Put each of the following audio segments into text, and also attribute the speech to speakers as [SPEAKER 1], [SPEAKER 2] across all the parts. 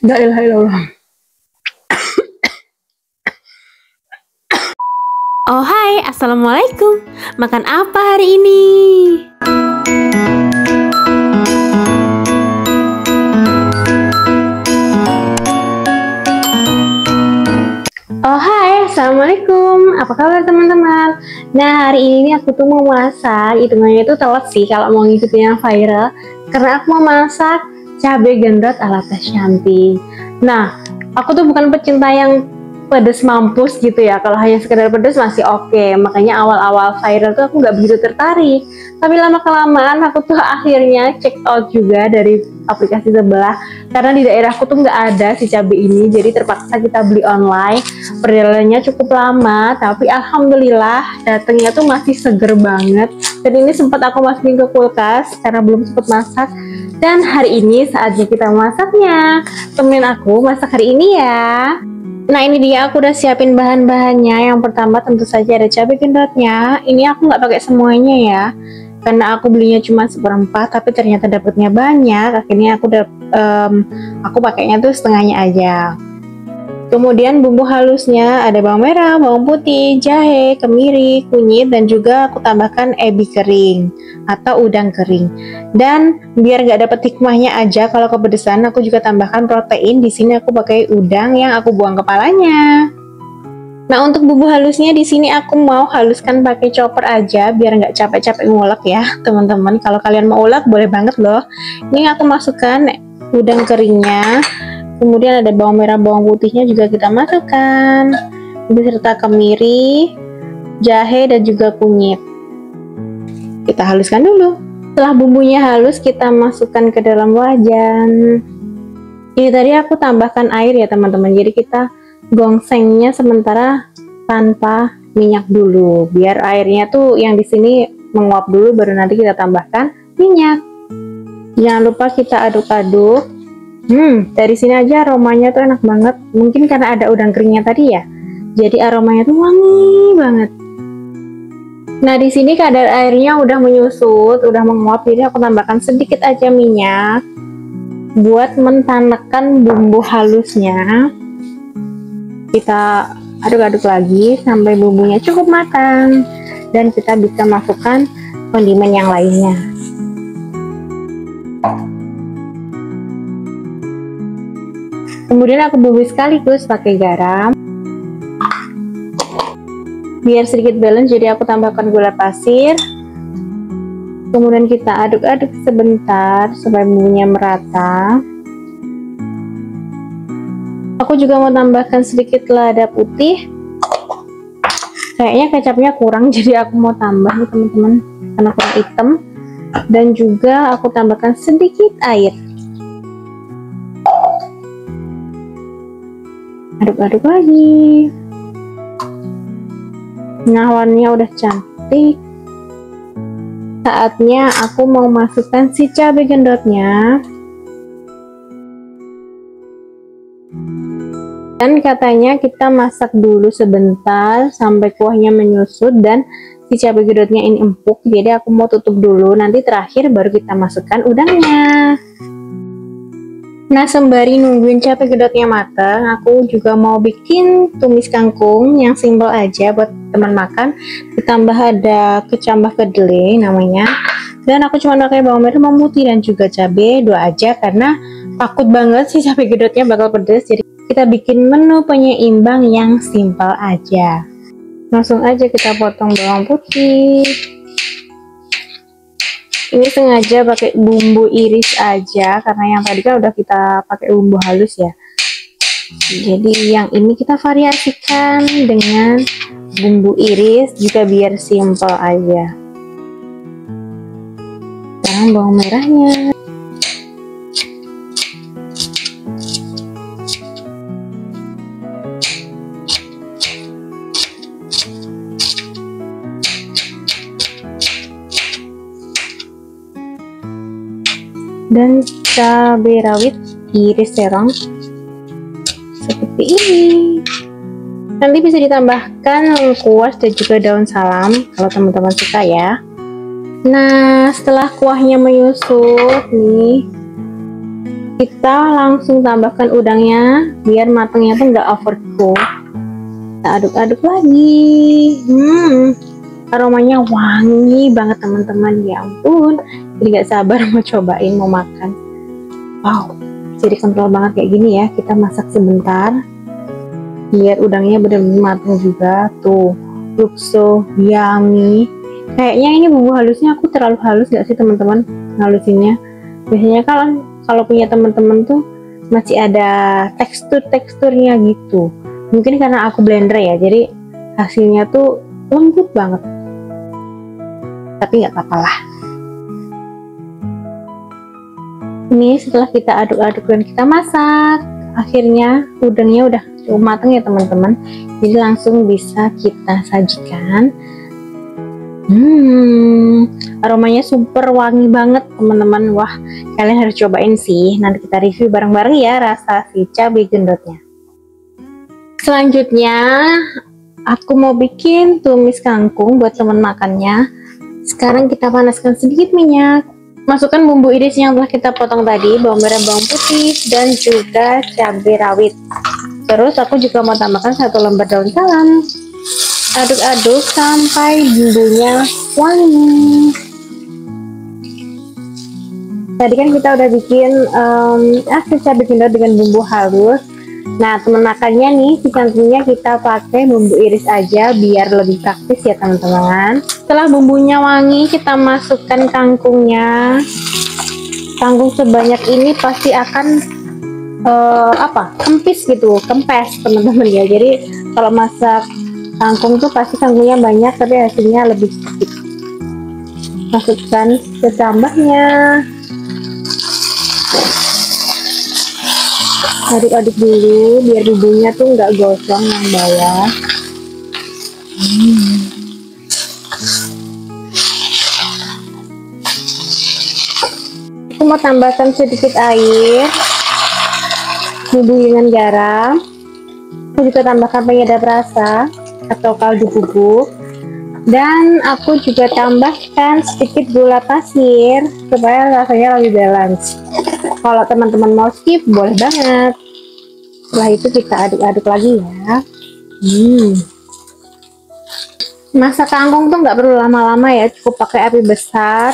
[SPEAKER 1] La ilaha illallah.
[SPEAKER 2] Oh hai, assalamualaikum. Makan apa hari ini?
[SPEAKER 1] Oh hai, assalamualaikum. Apa kabar teman-teman? Nah, hari ini aku tuh mau masak. Hitungannya itu telat sih kalau mau ngikutin yang viral, karena aku mau masak cabai gendot ala Teh Shanti. Nah, aku tuh bukan pecinta yang pedes mampus gitu ya. Kalau hanya sekedar pedes masih oke. Makanya awal-awal viral tuh aku nggak begitu tertarik. Tapi lama-kelamaan aku tuh akhirnya check out juga dari aplikasi sebelah. Karena di daerahku tuh nggak ada si cabai ini. Jadi terpaksa kita beli online. Perjalanannya cukup lama. Tapi alhamdulillah datangnya tuh masih seger banget. Dan ini sempat aku masukin ke kulkas karena belum sempat masak. Dan hari ini saatnya kita masaknya. Temenin aku masak hari ini ya. Nah, ini dia, aku udah siapin bahan-bahannya. Yang pertama tentu saja ada cabai gendotnya. Ini aku nggak pakai semuanya ya, karena aku belinya cuma 1/4, tapi ternyata dapatnya banyak. Akhirnya aku pakainya tuh setengahnya aja. Kemudian bumbu halusnya ada bawang merah, bawang putih, jahe, kemiri, kunyit, dan juga aku tambahkan ebi kering atau udang kering. Dan biar gak dapet hikmahnya aja kalau kepedesan, aku juga tambahkan protein. Di sini aku pakai udang yang aku buang kepalanya. Nah, untuk bumbu halusnya di sini aku mau haluskan pakai chopper aja biar nggak capek-capek ngulek ya teman-teman. Kalau kalian mau ulek boleh banget loh. Ini aku masukkan udang keringnya. Kemudian ada bawang merah, bawang putihnya juga kita masukkan, beserta kemiri, jahe, dan juga kunyit. Kita haluskan dulu. Setelah bumbunya halus, kita masukkan ke dalam wajan. Ini tadi aku tambahkan air ya teman-teman. Jadi kita gongsengnya sementara tanpa minyak dulu, biar airnya tuh yang di sini menguap dulu, baru nanti kita tambahkan minyak. Jangan lupa kita aduk-aduk. Dari sini aja aromanya tuh enak banget. Mungkin karena ada udang keringnya tadi ya, jadi aromanya tuh wangi banget. Nah, di sini kadar airnya udah menyusut, udah menguap, jadi aku tambahkan sedikit aja minyak buat mentanakkan bumbu halusnya. Kita aduk-aduk lagi sampai bumbunya cukup matang, dan kita bisa masukkan kondimen yang lainnya. Kemudian aku bumbui sekaligus pakai garam biar sedikit balance, jadi aku tambahkan gula pasir. Kemudian kita aduk-aduk sebentar supaya bumbunya merata. Aku juga mau tambahkan sedikit lada putih. Kayaknya kecapnya kurang, jadi aku mau tambah nih teman-teman, karena kurang hitam. Dan juga aku tambahkan sedikit air. Aduk-aduk lagi. Nah, warnanya udah cantik. Saatnya aku mau masukkan si cabai gendotnya. Dan katanya kita masak dulu sebentar sampai kuahnya menyusut dan si cabai gendotnya ini empuk. Jadi aku mau tutup dulu, nanti terakhir baru kita masukkan udangnya. Nah, sembari nungguin cabai gendotnya matang, aku juga mau bikin tumis kangkung yang simpel aja buat teman makan. Ditambah ada kecambah kedelai namanya. Dan aku cuma pakai bawang merah, bawang putih, dan juga cabai 2 aja karena takut banget sih cabai gendotnya bakal pedas. Jadi kita bikin menu penyeimbang yang simpel aja. Langsung aja kita potong bawang putih. Ini sengaja pakai bumbu iris aja karena yang tadi kan udah kita pakai bumbu halus ya. Jadi yang ini kita variasikan dengan bumbu iris juga biar simple aja. Sekarang bawang merahnya. Dan cabai rawit iris serong seperti ini. Nanti bisa ditambahkan lengkuas dan juga daun salam kalau teman-teman suka ya. Nah, setelah kuahnya menyusut nih, Kita langsung tambahkan udangnya biar matangnya tuh nggak overcook. Kita aduk-aduk lagi. Aromanya wangi banget teman-teman, ya ampun, jadi nggak sabar mau cobain, mau makan. Wow, jadi kontrol banget kayak gini ya. Kita masak sebentar biar udangnya benar-benar matang juga. Tuh, looks so yummy. Kayaknya ini bumbu halusnya aku terlalu halus nggak sih teman-teman halusinnya? Biasanya kalau punya teman-teman tuh masih ada teksturnya gitu. Mungkin karena aku blender ya, jadi hasilnya tuh lembut banget. Tapi nggak apa-apa lah. Ini setelah kita aduk-aduk dan kita masak, akhirnya udangnya udah cukup matang ya teman-teman. Jadi langsung bisa kita sajikan. Aromanya super wangi banget teman-teman. Wah, kalian harus cobain sih. Nanti kita review bareng-bareng ya rasa si cabai gendotnya. Selanjutnya aku mau bikin tumis kangkung buat teman makannya. Sekarang kita panaskan sedikit minyak. Masukkan bumbu iris yang telah kita potong tadi, bawang merah, bawang putih, dan juga cabai rawit. Terus aku juga mau tambahkan 1 lembar daun salam. Aduk-aduk sampai bumbunya wangi. Tadi kan kita udah bikin asin cabai gendot dengan bumbu halus. Nah, teman makannya nih, si kangkungnya kita pakai bumbu iris aja biar lebih praktis ya teman-teman. Setelah bumbunya wangi, kita masukkan kangkungnya. Kangkung sebanyak ini pasti akan kempes teman-teman ya. Jadi kalau masak kangkung tuh pasti kangkungnya banyak tapi hasilnya lebih sedikit. Masukkan secambahnya. Aduk-aduk dulu biar bumbunya tuh nggak gosong yang bawah. Aku mau tambahkan sedikit air, bumbui dengan garam. Aku juga tambahkan penyedap rasa atau kaldu bubuk, dan aku juga tambahkan sedikit gula pasir supaya rasanya lebih balance. Kalau teman-teman mau skip boleh banget. Setelah itu kita aduk-aduk lagi ya. Masak kangkung tuh nggak perlu lama-lama ya, cukup pakai api besar.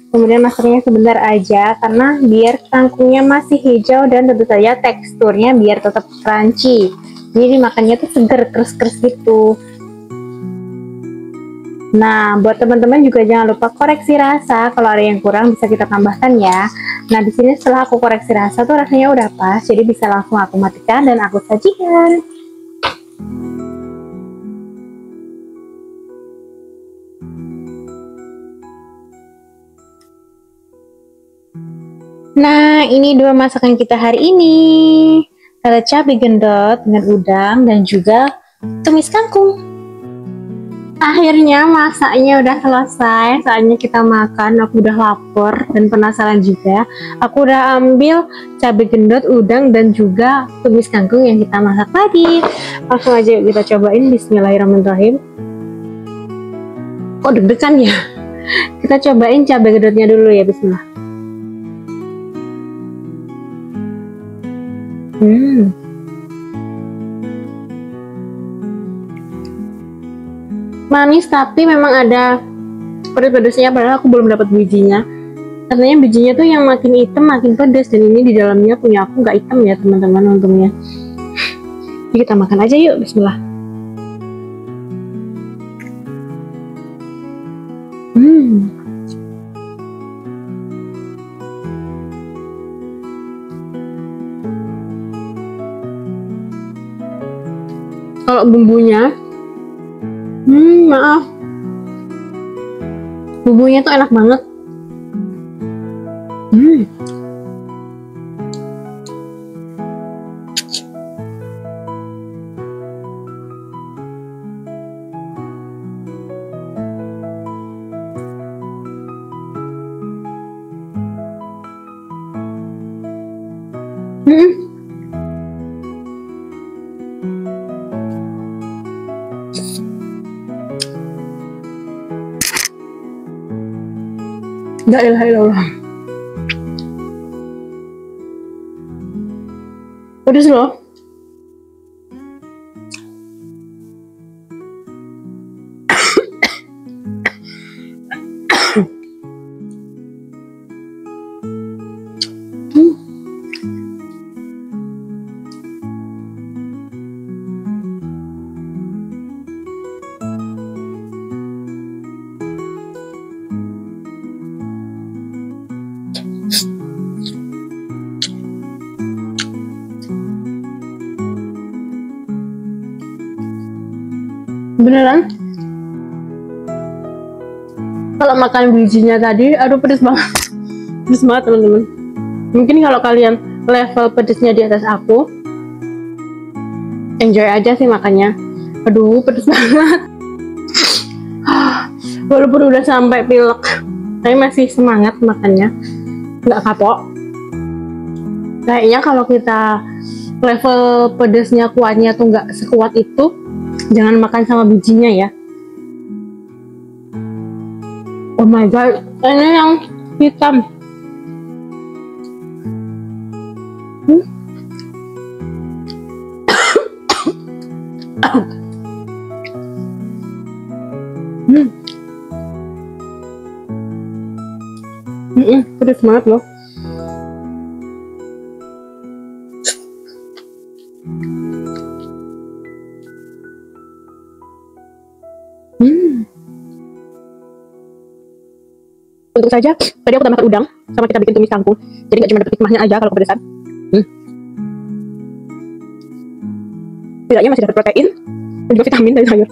[SPEAKER 1] Kemudian masaknya sebentar aja karena biar kangkungnya masih hijau dan tentu saja teksturnya biar tetap crunchy. Jadi makannya tuh seger, keras-keras gitu. Nah, buat teman-teman juga jangan lupa koreksi rasa. Kalau ada yang kurang bisa kita tambahkan ya. Nah, di sini setelah aku koreksi rasa tuh rasanya udah pas, jadi bisa langsung aku matikan dan aku sajikan. Nah, ini 2 masakan kita hari ini. Ada cabai gendot dengan udang dan juga tumis kangkung. Akhirnya masaknya udah selesai, saatnya kita makan. Aku udah lapar dan penasaran juga. Aku udah ambil cabai gendot, udang, dan juga tumis kangkung yang kita masak tadi. Langsung aja kita cobain. Bismillahirrahmanirrahim. Kok deg-degan ya? Kita cobain cabai gendotnya dulu ya, bismillah. Manis tapi memang ada pedas-pedasnya, padahal aku belum dapat bijinya. Katanya bijinya tuh yang makin hitam makin pedas, dan ini di dalamnya punya aku nggak hitam ya teman-teman untungnya. Jadi kita makan aja yuk, bismillah. Kalau bumbunya, maaf, bumbunya tuh enak banget. La ilaha illallah. Pedes loh. Beneran, kalau makan bijinya tadi, aduh pedes banget. Pedes banget teman-teman. Mungkin kalau kalian level pedesnya di atas aku, enjoy aja sih makannya. Aduh pedes banget. Walaupun udah sampai pilek, tapi masih semangat makannya, nggak kapok. Kayaknya kalau kita level pedesnya kuatnya tuh nggak sekuat itu, jangan makan sama bijinya ya. Oh my god, ini yang hitam. Pedes banget loh. Untung saja tadi aku tambahkan udang sama kita bikin tumis kangkung, jadi nggak cuma dapet hikmahnya aja kalau kepedesan. Tidaknya masih dapat protein dan juga vitamin dari sayur.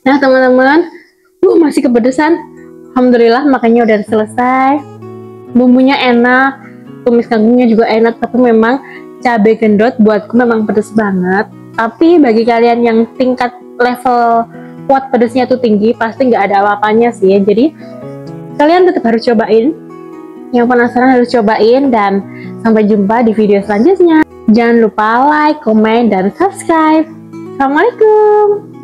[SPEAKER 1] Nah teman-teman, masih kepedesan. Alhamdulillah makannya udah selesai. Bumbunya enak, tumis kangkungnya juga enak, tapi memang cabai gendot buatku memang pedes banget. Tapi bagi kalian yang tingkat level kuat pedesnya tuh tinggi, pasti nggak ada apa-apanya sih ya. Jadi kalian tetap harus cobain. Yang penasaran harus cobain, dan sampai jumpa di video selanjutnya. Jangan lupa like, komen, dan subscribe. Assalamualaikum.